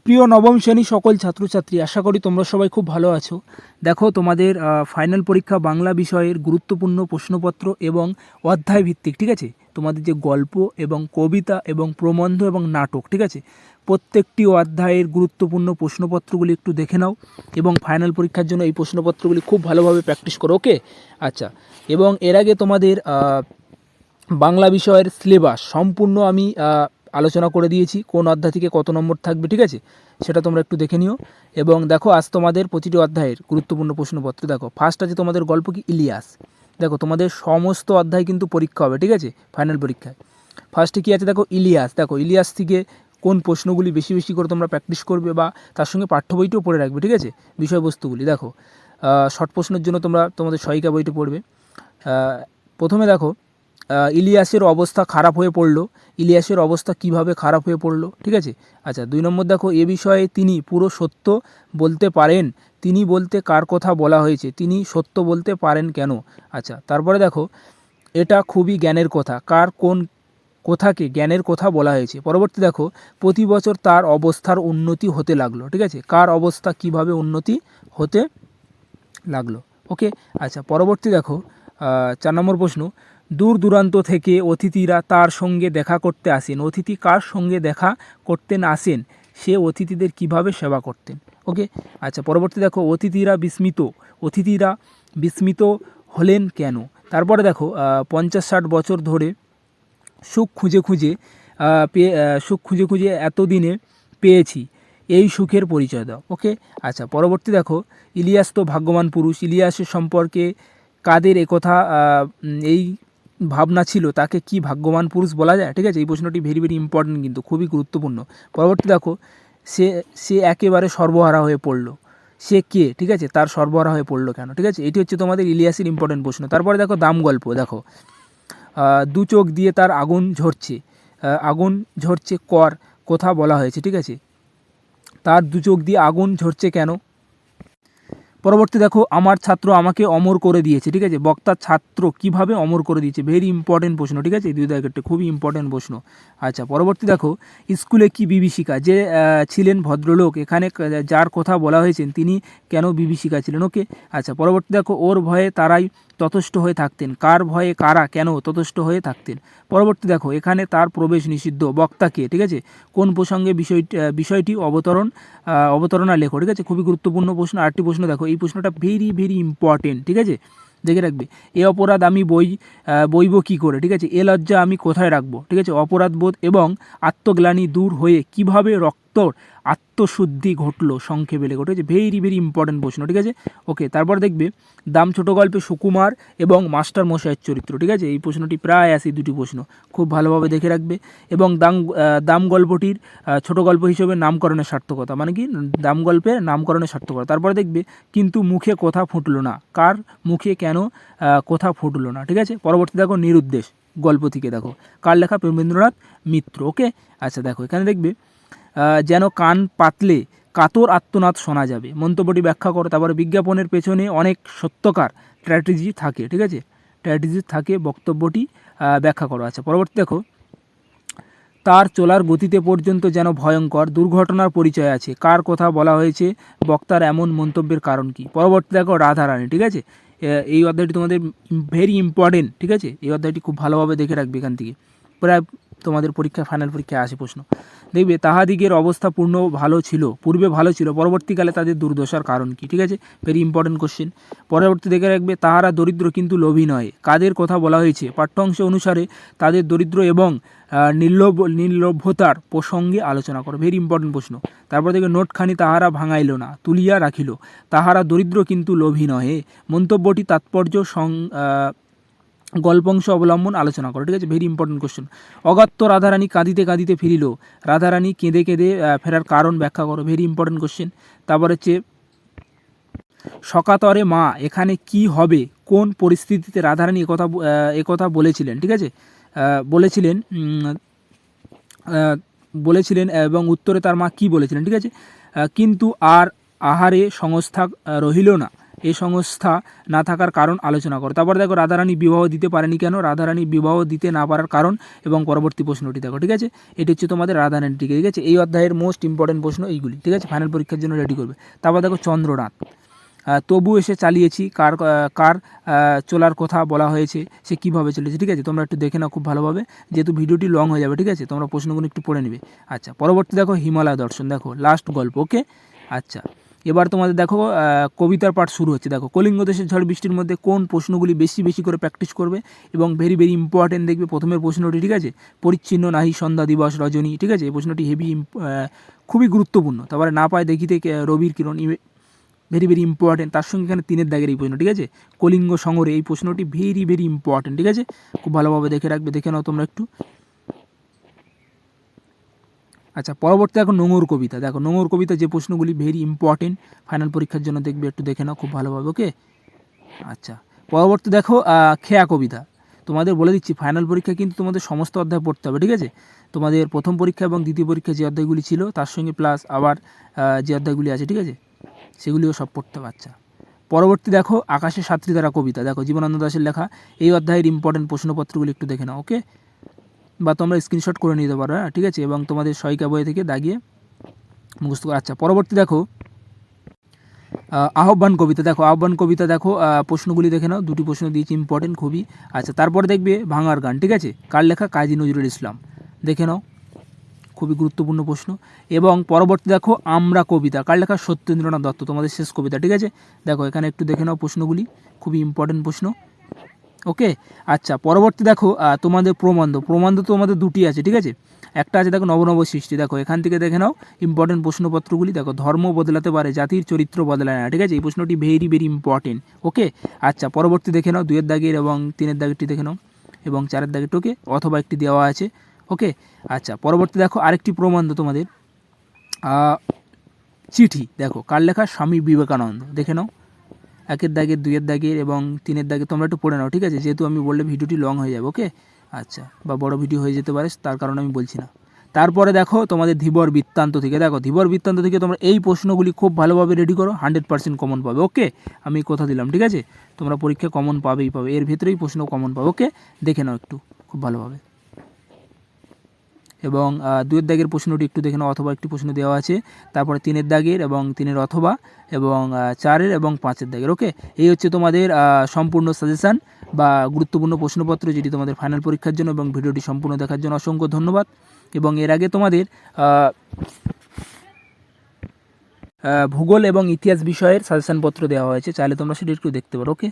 প্রিয় নবম শ্রেণী সকল ছাত্রছাত্রী, আশা করি তোমরা সবাই খুব ভালো আছো। দেখো, তোমাদের ফাইনাল পরীক্ষা বাংলা বিষয়ের গুরুত্বপূর্ণ প্রশ্নপত্র এবং অধ্যায় ভিত্তিক, ঠিক আছে? তোমাদের যে গল্প এবং কবিতা এবং প্রবন্ধ এবং নাটক, ঠিক আছে, প্রত্যেকটি অধ্যায়ের গুরুত্বপূর্ণ প্রশ্নপত্রগুলি একটু দেখে নাও এবং ফাইনাল পরীক্ষার জন্য এই প্রশ্নপত্রগুলি খুব ভালোভাবে প্র্যাকটিস করো, ওকে? আচ্ছা, এবং এর আগে তোমাদের বাংলা বিষয়ের সিলেবাস সম্পূর্ণ আমি আলোচনা করে দিয়েছি, কোন অধ্যায় থেকে কত নম্বর থাকবে, ঠিক আছে? সেটা তোমরা একটু দেখে নিও। এবং দেখো, আজ তোমাদের প্রতিটি অধ্যায়ের গুরুত্বপূর্ণ প্রশ্নপত্র দেখো। ফার্স্ট আছে তোমাদের গল্প কি ইলিয়াস। দেখো, তোমাদের সমস্ত অধ্যায় কিন্তু পরীক্ষা হবে, ঠিক আছে, ফাইনাল পরীক্ষায়। ফার্স্টে কী আছে দেখো, ইলিয়াস। দেখো, ইলিয়াস থেকে কোন প্রশ্নগুলি বেশি বেশি করে তোমরা প্র্যাকটিস করবে বা তার সঙ্গে পাঠ্য বইটিও পড়ে রাখবে, ঠিক আছে, বিষয়বস্তুগুলি। দেখো, শর্ট প্রশ্নের জন্য তোমরা তোমাদের সহায়িকা বইটি পড়বে। প্রথমে দেখো, ইলিয়াসের অবস্থা খারাপ হয়ে পড়লো। ইলিয়াসের অবস্থা কিভাবে খারাপ হয়ে পড়লো, ঠিক আছে? আচ্ছা, 2 নম্বর দেখো, এ বিষয়ে তিনি পুরো সত্য বলতে পারেন। তিনি বলতে কার কথা বলা হয়েছে, তিনি সত্য বলতে পারেন কেন? আচ্ছা, তারপরে দেখো, এটা খুবই জ্ঞানের কথা, কার কোন কথাকে জ্ঞানের কথা বলা হয়েছে। পরবর্তী দেখো, প্রতি বছর তার অবস্থার উন্নতি হতে লাগলো, ঠিক আছে, কার অবস্থা কিভাবে উন্নতি হতে লাগলো, ওকে? আচ্ছা, পরবর্তী দেখো, 4 নম্বর প্রশ্ন, দূর দূরান্ত থেকে অতিথিরা তার সঙ্গে দেখা করতে আসেন। অতিথি কার সঙ্গে দেখা করতেন আসেন, সে অতিথিদের কিভাবে সেবা করতেন, ওকে? আচ্ছা, পরবর্তী দেখো, অতিথিরা বিস্মিত হলেন কেন? তারপরে দেখো, 50-60 বছর ধরে সুখ খুঁজে খুঁজে সুখ খুঁজে খুঁজে এতদিনে পেয়েছি, এই সুখের পরিচয় দাও, ওকে? আচ্ছা, পরবর্তী দেখো, ইলিয়াস তো ভাগ্যবান পুরুষ। ইলিয়াসের সম্পর্কে কাদের একথা এই ভাবনা ছিল, তাকে কি ভাগ্যবান পুরুষ বলা যায়, ঠিক আছে? এই প্রশ্নটি ভেরি ভেরি ইম্পর্টেন্ট, কিন্তু খুবই গুরুত্বপূর্ণ। পরবর্তী দেখো, সে সে একেবারে সর্বহারা হয়ে পড়লো। সে কে, ঠিক আছে, তার সর্বহারা হয়ে পড়লো কেন, ঠিক আছে? এটি হচ্ছে তোমাদের ইলিয়াসের ইম্পর্টেন্ট প্রশ্ন। তারপরে দেখো, দাম গল্প। দেখো, দু চোখ দিয়ে তার আগুন ঝরছে কর কথা বলা হয়েছে, ঠিক আছে? তার দু চোখ দিয়ে আগুন ঝরছে কেন? পরবর্তী দেখো, আমার ছাত্র আমাকে অমর করে দিয়েছে, ঠিক আছে, বক্তার ছাত্র কিভাবে অমর করে দিয়েছে, ভেরি ইম্পর্টেন্ট প্রশ্ন, ঠিক আছে, 2 দাগেরটা খুবই ইম্পর্টেন্ট প্রশ্ন। আচ্ছা, পরবর্তী দেখো, স্কুলে কি বিভীষিকা, যে ছিলেন ভদ্রলোক, এখানে যার কথা বলা হয়েছেন তিনি কেন বিভীষিকা ছিলেন, ওকে? আচ্ছা, পরবর্তী দেখো, ওর ভয়ে তারাই ততস্থ হয়ে থাকতেন, কার ভয়ে কারা কেন ততস্থ হয়ে থাকতেন? পরবর্তী দেখো, এখানে তার প্রবেশ নিষিদ্ধ, বক্তাকে, ঠিক আছে, কোন প্রসঙ্গে বিষয়টি অবতারণা লেখো, ঠিক আছে? খুবই গুরুত্বপূর্ণ প্রশ্ন। আরেকটি প্রশ্ন দেখো, এই প্রশ্নটা ভেরি ভেরি ইম্পর্টেন্ট, ঠিক আছে, দেখে রাখবে। এ অপরাধ আমি বইব কী করে, ঠিক আছে? এ লজ্জা আমি কোথায় রাখবো, ঠিক আছে? অপরাধবোধ এবং আত্মগ্লানি দূর হয়ে কিভাবে রক্তর আত্মশুদ্ধি ঘটলো, সংক্ষেপে লেখো, ঠিক আছে? ভেরি ভেরি ইম্পর্টেন্ট প্রশ্ন, ঠিক আছে, ওকে? তারপর দেখবে, দাম ছোট গল্পে সুকুমার এবং মাস্টার মশাইয়ের চরিত্র, ঠিক আছে? এই প্রশ্নটি প্রায় আসে, 2টি প্রশ্ন, খুব ভালোভাবে দেখে রাখবে। এবং দাম গল্পটির ছোট গল্প হিসেবে নামকরণের সার্থকতা, মানে কি, দাম গল্পের নামকরণের সার্থকতা। তারপরে দেখবে, কিন্তু মুখে কথা ফুটলো না, কার মুখে কেন কথা ফুটলো না, ঠিক আছে? পরবর্তী দেখো, নিরুদ্দেশ গল্প থেকে দেখো, কার লেখা, প্রেমেন্দ্রনাথ মিত্র, ওকে? আচ্ছা, দেখো, এখানে দেখবে, যেন কান পাতলে কাতর আত্মনাদ শোনা যাবে, মন্তব্যটি ব্যাখ্যা করো। তারপরে, বিজ্ঞাপনের পেছনে অনেক সত্যকার স্ট্র্যাটেজি থাকে, ঠিক আছে, স্ট্র্যাটেজি থাকে, বক্তব্যটি ব্যাখ্যা করো। আচ্ছা, পরবর্তী দেখো, তার চলার গতিতে পর্যন্ত যেন ভয়ঙ্কর দুর্ঘটনার পরিচয় আছে, কার কথা বলা হয়েছে, বক্তার এমন মন্তব্যের কারণ কি? পরবর্তী দেখো, রাধারানী, ঠিক আছে? এই অধ্যায়টি তোমাদের ভেরি ইম্পর্টেন্ট, ঠিক আছে? এই অধ্যায়টি খুব ভালোভাবে দেখে রাখবে, এখান থেকে প্রায় তোমাদের পরীক্ষা ফাইনাল পরীক্ষায় আসে প্রশ্ন। দেখবে, তাহাদিগের অবস্থা পূর্বে ভালো ছিল, পরবর্তীকালে তাদের দুর্দশার কারণ কি, ঠিক আছে? Very important question. পরবর্তী দেখে রাখবে, তাহারা দরিদ্র কিন্তু লোভী নয়, কাদের কথা বলা হয়েছে? পাঠ্যাংশ অনুসারে তাদের দরিদ্র এবং নির্লোভতার প্রসঙ্গে আলোচনা করো, ভেরি ইম্পর্টেন্ট প্রশ্ন। তারপর দেখবে, নোটখানি তাহারা ভাঙাইল না, তুলিয়া রাখিল, তাহারা দরিদ্র কিন্তু লোভী নহে, মন্তব্যটি তাৎপর্য গল্পাংশ অবলম্বন আলোচনা করো, ঠিক আছে? Very important question. অগত্য রাধারানী কাঁদিতে কাঁদিতে ফিরিল, রাধারানী কেঁদে কেঁদে ফেরার কারণ ব্যাখ্যা করো, ভেরি ইম্পর্টেন্ট কোশ্চেন। তারপর হচ্ছে, সকাতরে মা, এখানে কি হবে, কোন পরিস্থিতিতে রাধারানী একথা বলেছিলেন, ঠিক আছে, বলেছিলেন এবং উত্তরে তার মা কি বলেছিলেন, ঠিক আছে? কিন্তু আর আহারে সংস্থা রহিল না, এই সংস্থা না থাকার কারণ আলোচনা করো। তারপর দেখো রাধারানী বিবাহ দিতে পারেনি কেন, রাধারানী বিবাহ দিতে না পারার কারণ এবং পরবর্তী প্রশ্নটি দেখো, ঠিক আছে। এটি হচ্ছে তোমাদের রাধারানী, ঠিক আছে। এই অধ্যায়ের মোস্ট ইম্পর্টেন্ট প্রশ্ন এইগুলি, ঠিক আছে, ফাইনাল পরীক্ষার জন্য রেডি করবে। তারপর দেখো চন্দ্রনাথ, তবু এসে চালিয়েছি, কার কার চলার কথা বলা হয়েছে, সে কীভাবে চলেছে, ঠিক আছে। তোমরা একটু দেখে নাও খুব ভালোভাবে, যেহেতু ভিডিওটি লং হয়ে যাবে, ঠিক আছে। তোমরা প্রশ্নগুলো একটু পড়ে নেবে। আচ্ছা, পরবর্তী দেখো হিমালয় দর্শন, দেখো লাস্ট গল্প, ওকে। আচ্ছা, এবার তোমাদের দেখো কবিতার পাঠ শুরু হচ্ছে। দেখো কলিঙ্গ দেশের ঝড় বৃষ্টির মধ্যে কোন প্রশ্নগুলি বেশি বেশি করে প্র্যাকটিস করবে এবং ভেরি ভেরি ইম্পর্টেন্ট দেখবে প্রথমের প্রশ্নটি, ঠিক আছে। পরিচ্ছিন্ন নাহি সন্ধ্যা দিবস রজনী, ঠিক আছে। এই প্রশ্নটি হেভি খুবই গুরুত্বপূর্ণ। তারপরে না পায় দেখিতে রবির কিরণ, ভেরি ভেরি ইম্পর্টেন্ট। তার সঙ্গে এখানে 3-এর দাগের এই প্রশ্ন, ঠিক আছে। কলিঙ্গ সংগ্রহে, এই প্রশ্নটি ভেরি ভেরি ইম্পর্টেন্ট, ঠিক আছে। খুব ভালোভাবে দেখে রাখবে, দেখে নাও তোমরা একটু। আচ্ছা, পরবর্তী দেখো নোঙর কবিতা, দেখো নোঙর কবিতা যে প্রশ্নগুলি ভেরি ইম্পর্টেন্ট ফাইনাল পরীক্ষার জন্য দেখবে, একটু দেখে নাও খুব ভালোভাবে, ওকে। আচ্ছা, পরবর্তী দেখো খেয়া কবিতা। তোমাদের বলে দিচ্ছি ফাইনাল পরীক্ষা কিন্তু তোমাদের সমস্ত অধ্যায় পড়তে হবে, ঠিক আছে। তোমাদের প্রথম পরীক্ষা এবং দ্বিতীয় পরীক্ষা যে অধ্যায়গুলি ছিল তার সঙ্গে প্লাস আবার যে অধ্যায়গুলি আছে, ঠিক আছে, সেগুলিও সব পড়তে হবে। আচ্ছা, পরবর্তী দেখো আকাশে সাতটি তারা কবিতা, দেখো জীবনানন্দ দাশের লেখা। এই অধ্যায়ের ইম্পর্টেন্ট প্রশ্নপত্রগুলি একটু দেখে নাও, ওকে। বা তোমরা স্ক্রিনশট করে নিতে পারো, হ্যাঁ, ঠিক আছে, এবং তোমাদের সহায়িকা বই থেকে দাগিয়ে মুখস্থ করো। আচ্ছা, পরবর্তী দেখো আহ্বান কবিতা, দেখো আহ্বান কবিতা, দেখো প্রশ্নগুলি দেখে নাও, দুটি প্রশ্ন দিয়েছি ইম্পর্টেন্ট খুবই। আচ্ছা, তারপরে দেখবে ভাঙার গান, ঠিক আছে, কার লেখা, কাজী নজরুল ইসলাম, দেখে নাও, খুবই গুরুত্বপূর্ণ প্রশ্ন। এবং পরবর্তী দেখো আমরা কবিতা, কার লেখা, সত্যেন্দ্রনাথ দত্ত, তোমাদের শেষ কবিতা, ঠিক আছে। দেখো এখানে একটু দেখে নাও প্রশ্নগুলি, খুবই ইম্পর্টেন্ট প্রশ্ন, ওকে। আচ্ছা, পরবর্তী দেখো তোমাদের প্রবন্ধ, প্রবন্ধ তো তোমাদের দুটি আছে, ঠিক আছে। একটা আছে দেখো নব নব সৃষ্টি, দেখো এখান থেকে দেখে নাও ইম্পর্টেন্ট প্রশ্নপত্রগুলি। দেখো ধর্ম বদলাতে পারে, জাতির চরিত্র বদলায় না, ঠিক আছে। এই প্রশ্নটি ভেরি ভেরি ইম্পর্টেন্ট, ওকে। আচ্ছা, পরবর্তী দেখে নাও 2-এর দাগের এবং 3-এর দাগেরটি দেখে নাও এবং 4-এর দাগেরটি, ওকে, অথবা একটি দেওয়া আছে, ওকে। আচ্ছা, পরবর্তী দেখো আরেকটি প্রবন্ধ তোমাদের চিঠি, দেখো কার লেখা, স্বামী বিবেকানন্দ, দেখে নাও 1-এর দাগের, 2-এর দাগের এবং 3-এর দাগের তোমরা একটু পড়ে নাও, ঠিক আছে, যেহেতু আমি বললে ভিডিওটি লং হয়ে যাবে, ওকে। আচ্ছা, বা বড় ভিডিও হয়ে যেতে পারে, তার কারণে আমি বলছি না। তারপরে দেখো তোমাদের ধীবর বৃত্তান্ত থেকে, দেখো ধীবর বৃত্তান্ত থেকে তোমরা এই প্রশ্নগুলি খুব ভালোভাবে রেডি করো, 100% কমন পাবে, ওকে। আমি কথা দিলাম, ঠিক আছে, তোমরা পরীক্ষা কমন পাবেই পাবে, এর ভেতরেই প্রশ্ন কমন পাবে, ওকে। দেখে নাও একটু খুব ভালোভাবে। এবং 2-এর দাগের প্রশ্নটি একটু দেখে নাও, অথবা একটি প্রশ্ন দেওয়া আছে। তারপরে 3-এর দাগের এবং 3-এর অথবা এবং 4-এর এবং 5-এর দাগের, ওকে। এই হচ্ছে তোমাদের সম্পূর্ণ সাজেশান বা গুরুত্বপূর্ণ প্রশ্নপত্র, যেটি তোমাদের ফাইনাল পরীক্ষার জন্য। এবং ভিডিওটি সম্পূর্ণ দেখার জন্য অসংখ্য ধন্যবাদ। এবং এর আগে তোমাদের ভূগোল এবং ইতিহাস বিষয়ের সাজেশানপত্র দেওয়া হয়েছে, চাইলে তোমরা সেটি একটু দেখতে পারো, ওকে।